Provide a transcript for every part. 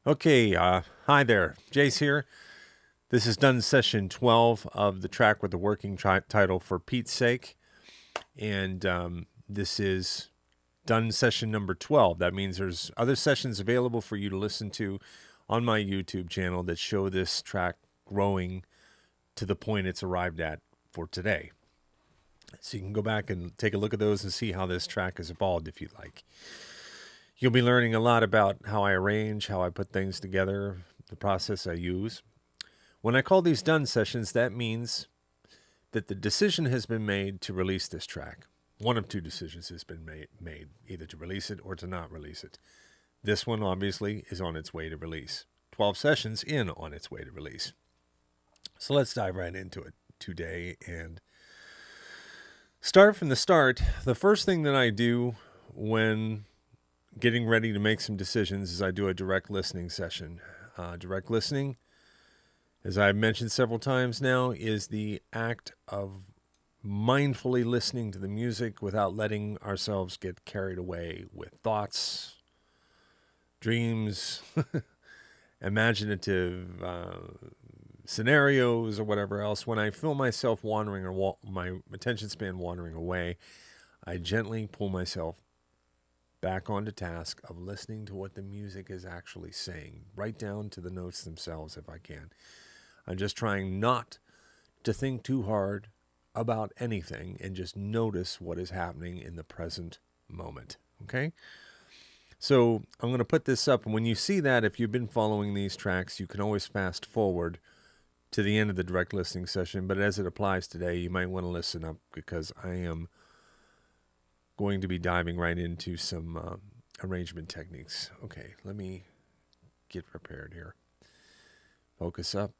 Okay, hi there. Jace here. This is done session 12 of the track with the working title For Pete's Sake. And this is done session number 12. That means there's other sessions available for you to listen to on my YouTube channel that show this track growing to the point it's arrived at for today. So you can go back and take a look at those and see how this track has evolved if you'd like. You'll be learning a lot about how I arrange, how I put things together, the process I use. When I call these done sessions, that means that the decision has been made to release this track. One of two decisions has been made, either to release it or to not release it. This one, obviously, is on its way to release. 12 sessions in on its way to release. So let's dive right into it today and start from the start. The first thing that I do when getting ready to make some decisions is I do a direct listening session. Direct listening, as I've mentioned several times now, is the act of mindfully listening to the music without letting ourselves get carried away with thoughts, dreams, imaginative scenarios, or whatever else. When I feel myself wandering or my attention span wandering away, I gently pull myself back onto task of listening to what the music is actually saying, right down to the notes themselves if I can. I'm just trying not to think too hard about anything and just notice what is happening in the present moment. Okay? So I'm going to put this up, and when you see that, if you've been following these tracks, you can always fast forward to the end of the direct listening session. But as it applies today, you might want to listen up because I am going to be diving right into some arrangement techniques. Okay, let me get prepared here. Focus up.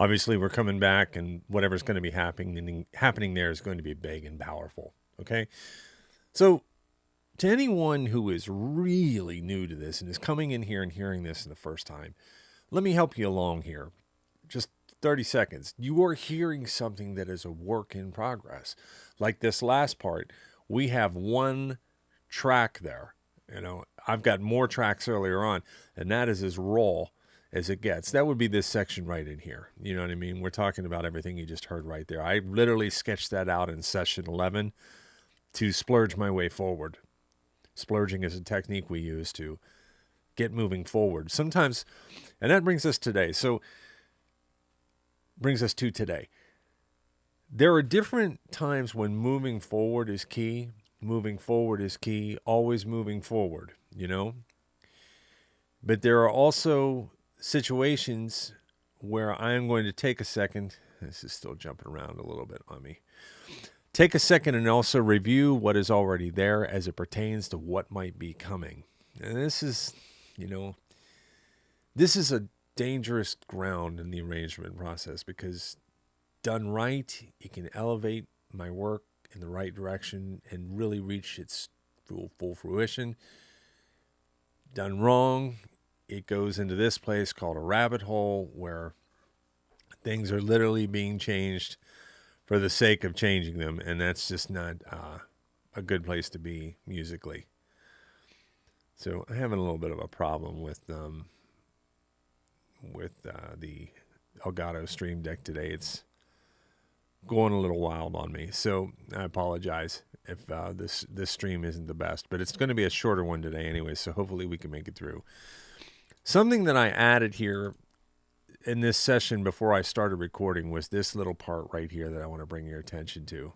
Obviously, we're coming back, and whatever's going to be happening there is going to be big and powerful. Okay, so to anyone who is really new to this and is coming in here and hearing this in the first time, let me help you along here. Just 30 seconds. You are hearing something that is a work in progress. Like this last part, we have one track there. I've got more tracks earlier on, and that is as raw as it gets. That would be this section right in here. You know what I mean? We're talking about everything you just heard right there. I literally sketched that out in session 11 to splurge my way forward. Splurging is a technique we use to get moving forward. Sometimes, and that brings us today. So, brings us to today. There are different times when moving forward is key. Moving forward is key. Always moving forward, But there are also situations where I'm going to take a second. This is still jumping around a little bit on me. Take a second and also review what is already there as it pertains to what might be coming. And this is, this is a dangerous ground in the arrangement process, because done right, it can elevate my work in the right direction and really reach its full fruition. Done wrong, it goes into this place called a rabbit hole where things are literally being changed for the sake of changing them, and that's just not a good place to be musically. So I'm having a little bit of a problem with the Elgato Stream Deck today. It's going a little wild on me, so I apologize if this stream isn't the best, but it's going to be a shorter one today anyway, so hopefully we can make it through. Something that I added here in this session before I started recording was this little part right here that I want to bring your attention to.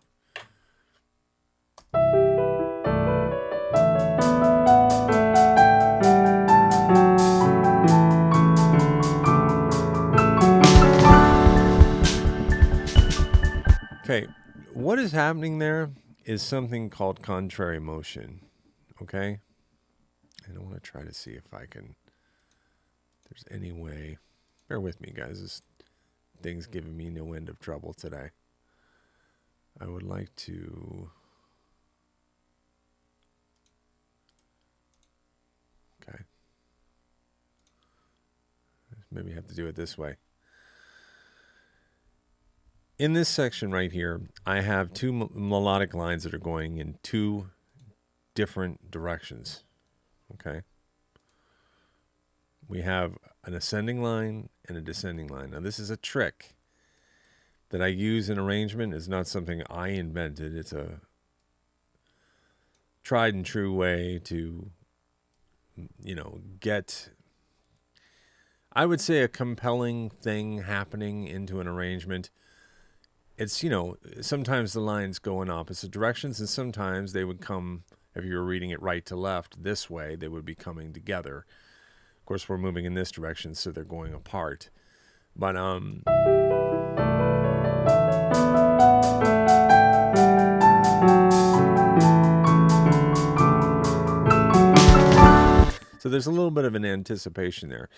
Okay, what is happening there is something called contrary motion, okay? And I want to try to see if I can, if there's any way. Bear with me, guys. This thing's giving me no end of trouble today. I would like to... Okay. Maybe I have to do it this way. In this section right here, I have two melodic lines that are going in two different directions. Okay? We have an ascending line and a descending line. Now, this is a trick that I use in arrangement. It's not something I invented. It's a tried and true way to, get, I would say, a compelling thing happening into an arrangement. It's, sometimes the lines go in opposite directions, and sometimes they would come, if you were reading it right to left, this way, they would be coming together. Of course, we're moving in this direction, so they're going apart. But, so there's a little bit of an anticipation there.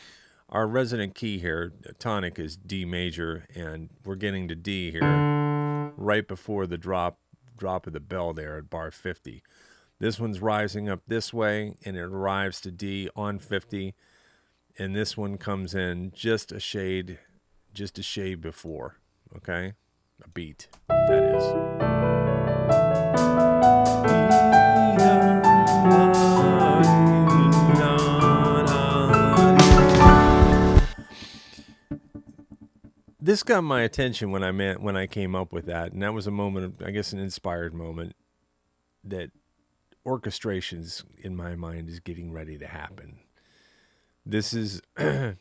Our resident key here, tonic, is D major, and we're getting to D here right before the drop of the bell there at bar 50. This one's rising up this way, and it arrives to D on 50, and this one comes in just a shade before, okay? A beat, that is. This got my attention when I came up with that, and that was a moment of, I guess, an inspired moment that orchestrations in my mind is getting ready to happen. This is a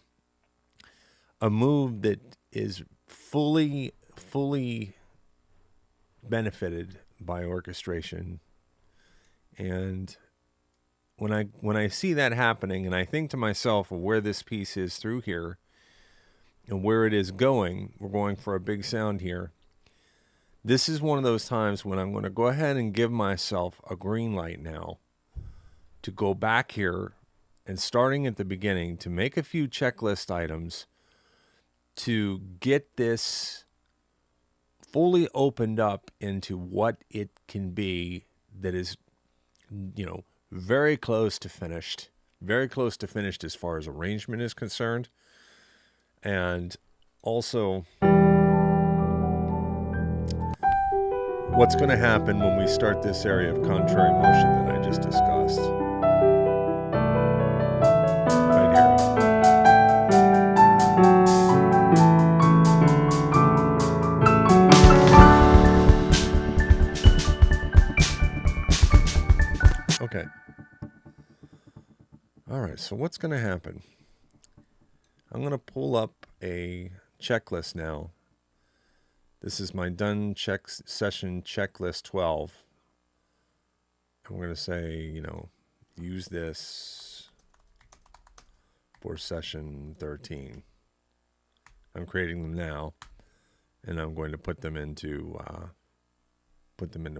move that is fully benefited by orchestration, and when I see that happening, and I think to myself, well, where this piece is through here and where it is going, we're going for a big sound here. This is one of those times when I'm going to go ahead and give myself a green light now to go back here and, starting at the beginning, to make a few checklist items to get this fully opened up into what it can be that is, very close to finished. Very close to finished as far as arrangement is concerned. And also what's going to happen when we start this area of contrary motion that I just discussed. Right here. Okay. All right, so what's going to happen? I'm going to pull up a checklist now. This is my done check session checklist 12. I'm going to say, use this for session 13. I'm creating them now, and I'm going to put them into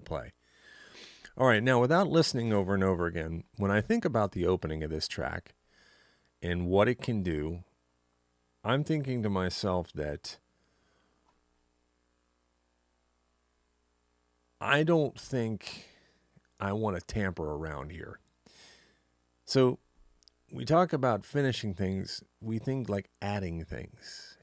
play. All right, now without listening over and over again, when I think about the opening of this track and what it can do, I'm thinking to myself that I don't think I want to tamper around here. So we talk about finishing things, we think like adding things.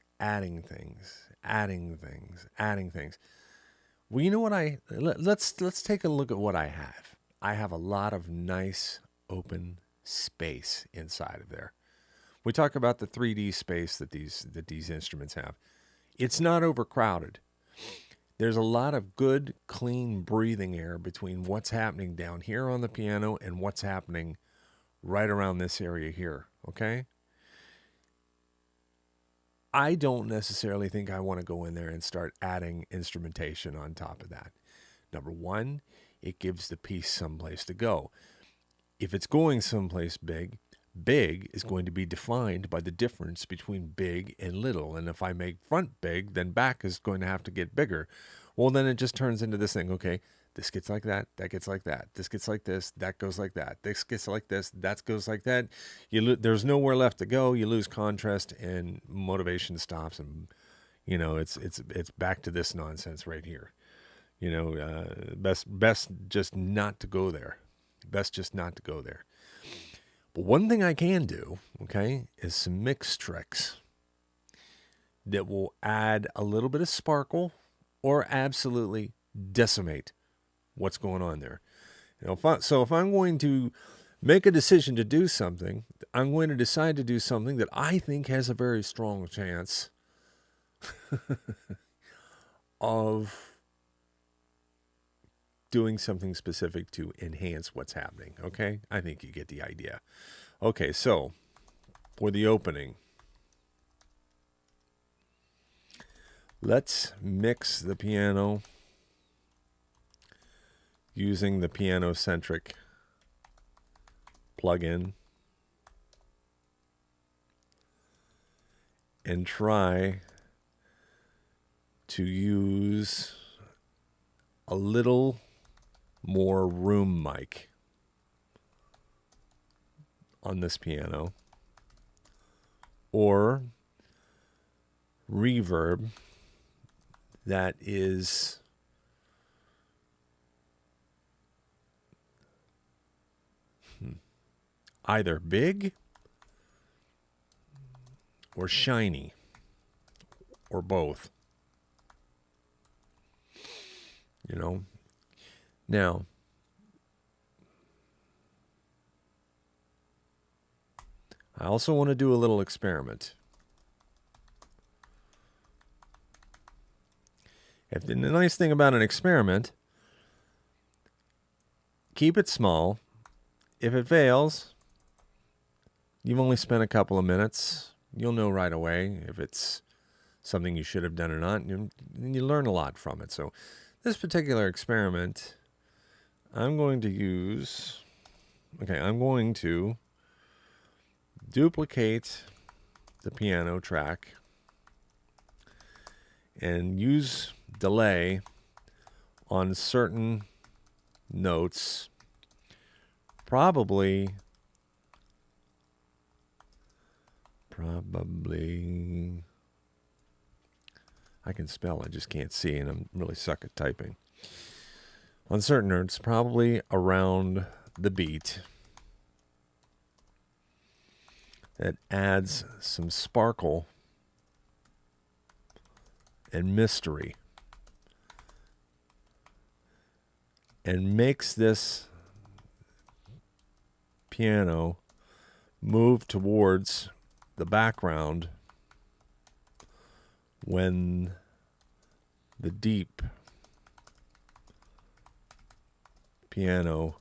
Well, you know what let's take a look at what I have. I have a lot of nice open space inside of there. We talk about the 3D space that these instruments have. It's not overcrowded. There's a lot of good, clean breathing air between what's happening down here on the piano and what's happening right around this area here, okay? I don't necessarily think I want to go in there and start adding instrumentation on top of that. Number one, it gives the piece someplace to go. If it's going someplace big is going to be defined by the difference between big and little. And if I make front big, then back is going to have to get bigger. Well, then it just turns into this thing, okay? This gets like that gets like that. This gets like this, that goes like that. This gets like this, that goes like that. There's nowhere left to go. You lose contrast and motivation stops, and it's back to this nonsense right here. Best just not to go there. Best just not to go there. But one thing I can do, okay, is some mix tricks that will add a little bit of sparkle or absolutely decimate what's going on there. So if I'm going to make a decision to do something, I'm going to decide to do something that I think has a very strong chance of doing something specific to enhance what's happening, okay? I think you get the idea. Okay, so for the opening, let's mix the piano using the piano-centric plugin and try to use a little more room mic on this piano, or reverb that is either big or shiny or both. Now, I also want to do a little experiment. The nice thing about an experiment, keep it small. If it fails, you've only spent a couple of minutes. You'll know right away if it's something you should have done or not, and you learn a lot from it. So this particular experiment, I'm going to duplicate the piano track and use delay on certain notes, probably I can spell, I just can't see, and I'm really suck at typing. On certain notes, probably around the beat, that adds some sparkle and mystery and makes this piano move towards the background when the deep piano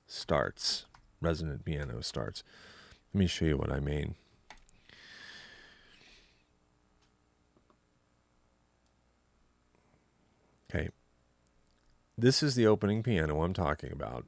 starts, resonant piano starts. Let me show you what I mean. Okay. This is the opening piano I'm talking about.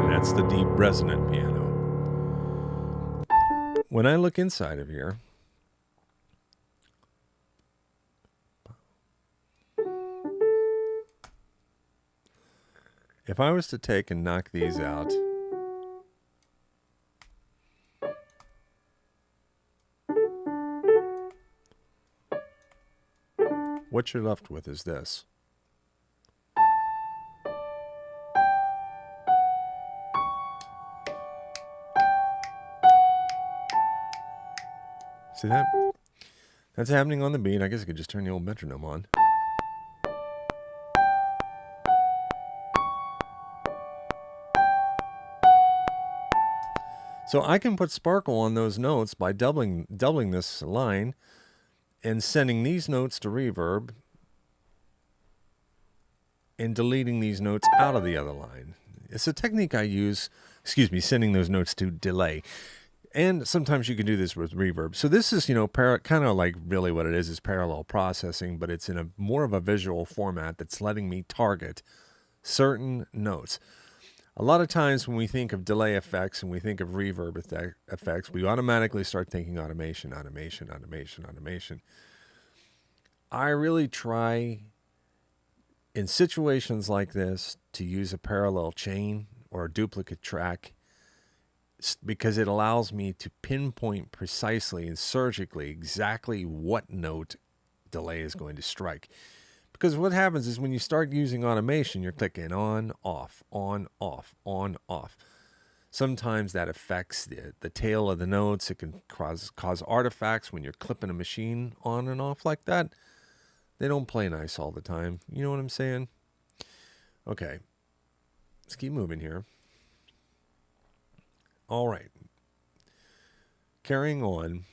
And that's the deep resonant piano. When I look inside of here, if I was to take and knock these out, what you're left with is this. See that? That's happening on the beat. I guess I could just turn the old metronome on. So I can put sparkle on those notes by doubling this line and sending these notes to reverb and deleting these notes out of the other line. It's a technique I use, sending those notes to delay. And sometimes you can do this with reverb. So this is, kind of like really what it is parallel processing, but it's in a more of a visual format that's letting me target certain notes. A lot of times when we think of delay effects and we think of reverb effects, we automatically start thinking automation. I really try in situations like this to use a parallel chain or a duplicate track because it allows me to pinpoint precisely and surgically exactly what note delay is going to strike. Because what happens is when you start using automation, you're clicking on, off, on, off, on, off. Sometimes that affects the tail of the notes. It can cause artifacts when you're clipping a machine on and off like that. They don't play nice all the time. You know what I'm saying? Okay. Let's keep moving here. All right. Carrying on.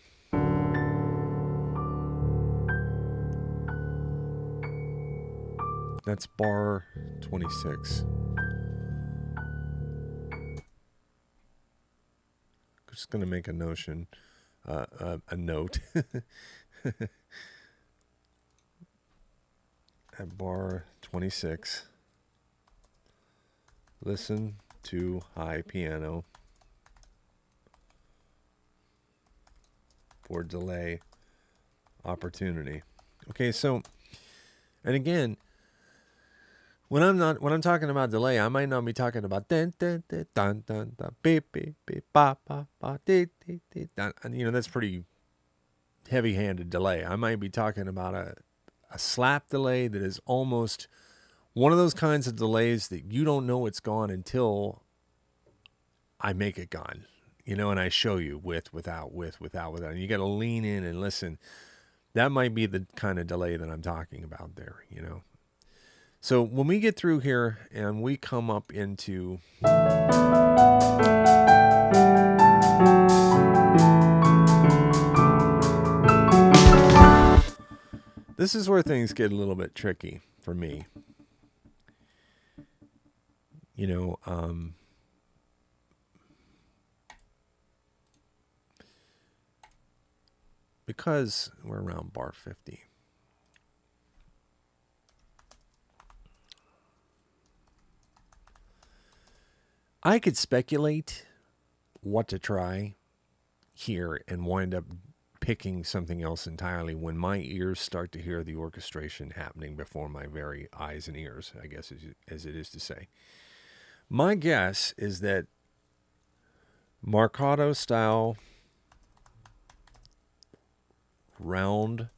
That's bar 26. Just going to make a note. At bar 26, listen to high piano for delay opportunity. Okay, so, and again, when I'm talking about delay, I might not be talking about dun dun dun dun dun dun beep beep beep ba ba ba dee dee dee dun. That's pretty heavy-handed delay. I might be talking about a slap delay that is almost one of those kinds of delays that you don't know it's gone until I make it gone. And I show you with, without. And you got to lean in and listen. That might be the kind of delay that I'm talking about there, So when we get through here and we come up into this is where things get a little bit tricky for me. Because we're around bar 50. I could speculate what to try here and wind up picking something else entirely when my ears start to hear the orchestration happening before my very eyes and ears, I guess as it is to say. My guess is that Marcato style round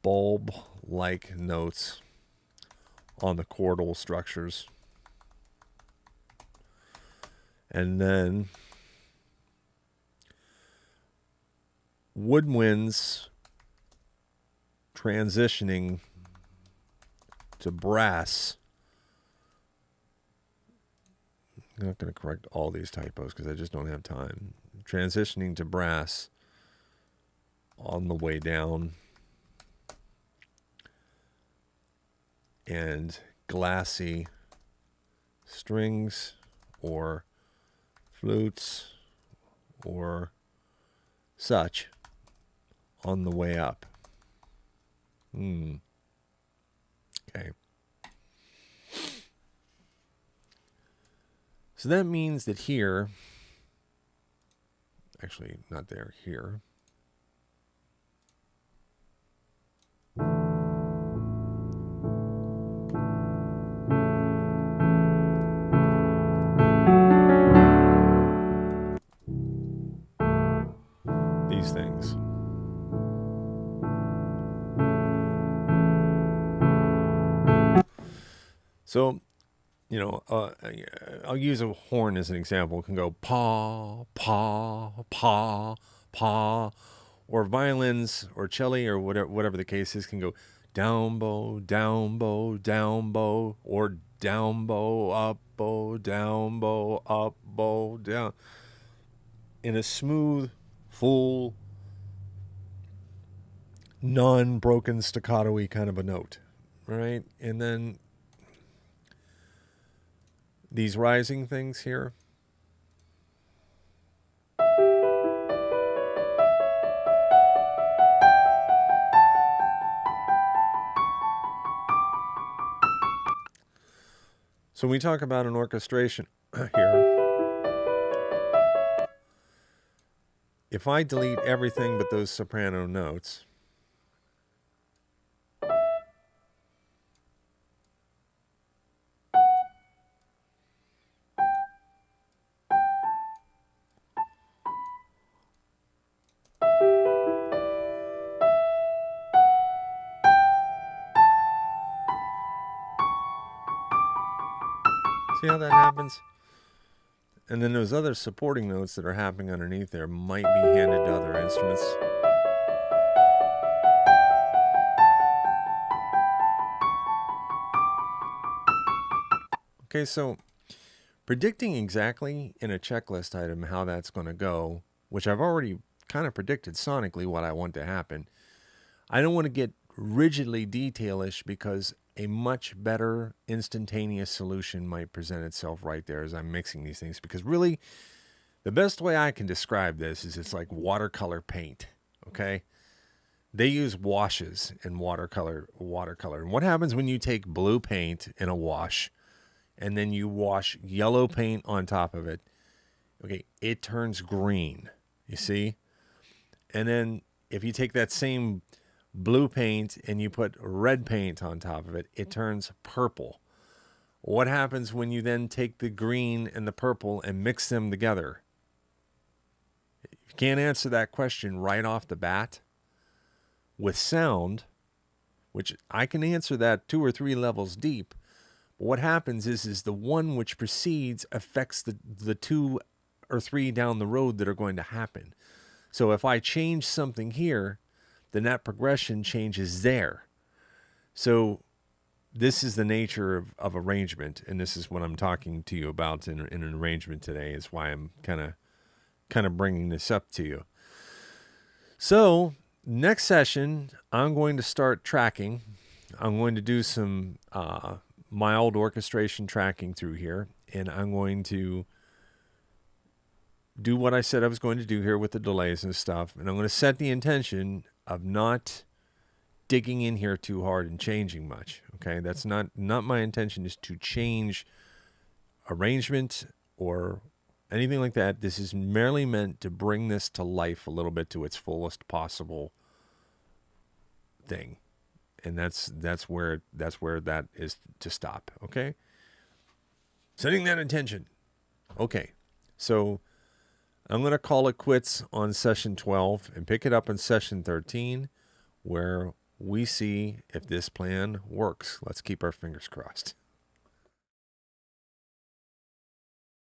bulb-like notes on the chordal structures, and then woodwinds transitioning to brass. I'm not going to correct all these typos because I just don't have time. Transitioning to brass on the way down, and glassy strings or flutes or such on the way up. Okay. So that means that here, actually not there, here. These things. So, I'll use a horn as an example. It can go pa, pa, pa, pa, or violins or cello or whatever the case is can go down bow, down bow, down bow, or down bow, up bow, down bow, up bow, down, in a smooth, full, non-broken staccato-y kind of a note, right? And then these rising things here. So when we talk about an orchestration here, if I delete everything but those soprano notes, see how that happens? And then those other supporting notes that are happening underneath there might be handed to other instruments. Okay, so predicting exactly in a checklist item how that's going to go, which I've already kind of predicted sonically what I want to happen. I don't want to get rigidly detailish because a much better instantaneous solution might present itself right there as I'm mixing these things. Because really, the best way I can describe this is it's like watercolor paint, okay? They use washes in watercolor. And what happens when you take blue paint in a wash and then you wash yellow paint on top of it? Okay, it turns green, you see? And then if you take that same blue paint and you put red paint on top of it, it turns purple. What happens when you then take the green and the purple and mix them together? If you can't answer that question right off the bat with sound, which I can answer that 2 or 3 levels deep, but what happens is the one which precedes affects the 2 or 3 down the road that are going to happen. So if I change something here, then that progression changes there. So this is the nature of arrangement, and this is what I'm talking to you about in an arrangement today, is why I'm kind of bringing this up to you. So next session, I'm going to start tracking. I'm going to do some mild orchestration tracking through here, and I'm going to do what I said I was going to do here with the delays and stuff, and I'm going to set the intention of not digging in here too hard and changing much. Okay, that's not my intention, is to change arrangement or anything like that. This is merely meant to bring this to life a little bit to its fullest possible thing. And that's where that is to stop. Okay. Setting that intention. Okay. So I'm going to call it quits on session 12 and pick it up in session 13, where we see if this plan works. Let's keep our fingers crossed.